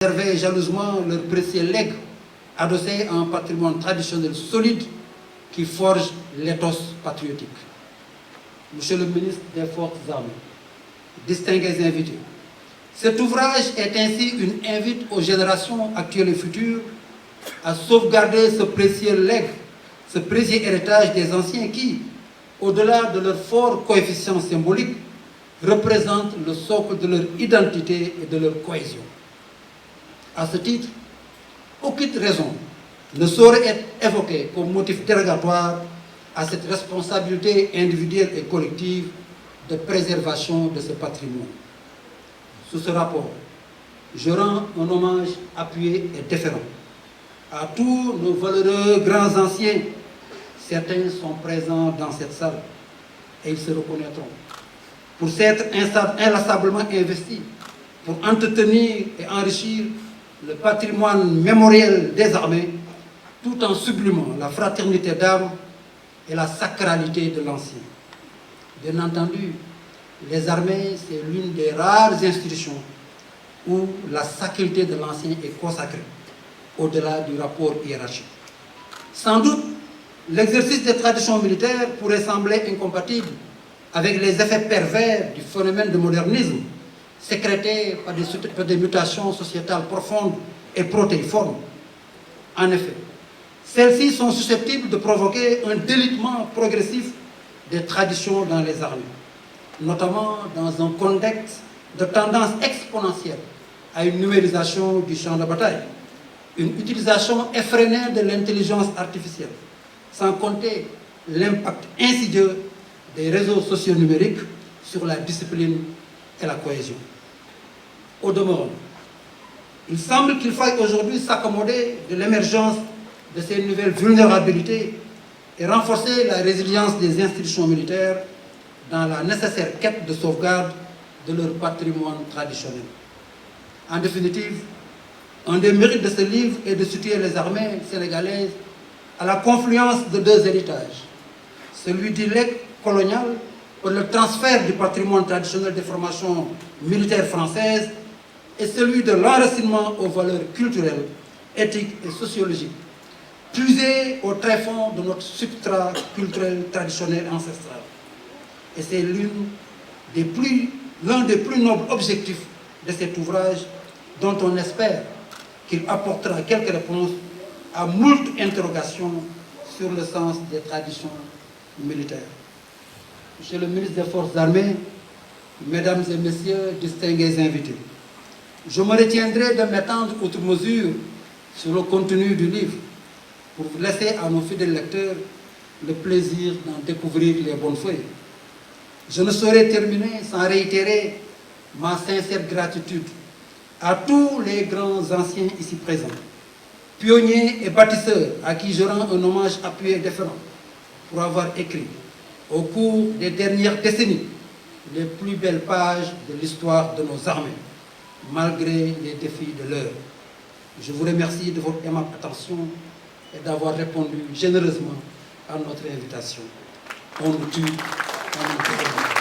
Préserver jalousement leur précieux legs, adossé à un patrimoine traditionnel solide qui forge l'éthos patriotique. Monsieur le ministre des Forces armées, distingués invités, cet ouvrage est ainsi une invite aux générations actuelles et futures à sauvegarder ce précieux legs, ce précieux héritage des anciens qui, au-delà de leur fort coefficient symbolique, représentent le socle de leur identité et de leur cohésion. À ce titre, aucune raison ne saurait être évoquée comme motif dérogatoire à cette responsabilité individuelle et collective de préservation de ce patrimoine. Sous ce rapport, je rends un hommage appuyé et déférent à tous nos valeureux grands anciens. Certains sont présents dans cette salle et ils se reconnaîtront. Pour s'être inlassablement investis, pour entretenir et enrichir le patrimoine mémoriel des armées, tout en sublimant la fraternité d'âme et la sacralité de l'ancien. Bien entendu, les armées, c'est l'une des rares institutions où la sacralité de l'ancien est consacrée, au-delà du rapport hiérarchique. Sans doute, l'exercice des traditions militaires pourrait sembler incompatible avec les effets pervers du phénomène de modernisme, sécrété par des mutations sociétales profondes et protéiformes. En effet, celles-ci sont susceptibles de provoquer un délitement progressif des traditions dans les armées, notamment dans un contexte de tendance exponentielle à une numérisation du champ de bataille, une utilisation effrénée de l'intelligence artificielle, sans compter l'impact insidieux des réseaux sociaux numériques sur la discipline et la cohésion. Au demeurant, il semble qu'il faille aujourd'hui s'accommoder de l'émergence de ces nouvelles vulnérabilités et renforcer la résilience des institutions militaires dans la nécessaire quête de sauvegarde de leur patrimoine traditionnel. En définitive, un des mérites de ce livre est de situer les armées sénégalaises à la confluence de deux héritages, celui du legs colonial pour le transfert du patrimoine traditionnel des formations militaires françaises et celui de l'enracinement aux valeurs culturelles, éthiques et sociologiques, puisées au tréfonds de notre substrat culturel traditionnel ancestral. Et c'est l'un des plus nobles objectifs de cet ouvrage dont on espère qu'il apportera quelques réponses à moult interrogations sur le sens des traditions militaires. Monsieur le ministre des Forces armées, Mesdames et Messieurs, distingués invités, je me retiendrai de m'étendre outre mesure sur le contenu du livre pour laisser à nos fidèles lecteurs le plaisir d'en découvrir les bonnes feuilles. Je ne saurais terminer sans réitérer ma sincère gratitude à tous les grands anciens ici présents, pionniers et bâtisseurs à qui je rends un hommage appuyé et déférent pour avoir écrit, au cours des dernières décennies, les plus belles pages de l'histoire de nos armées, malgré les défis de l'heure. Je vous remercie de votre aimable attention et d'avoir répondu généreusement à notre invitation. On nous tue, on nous tue.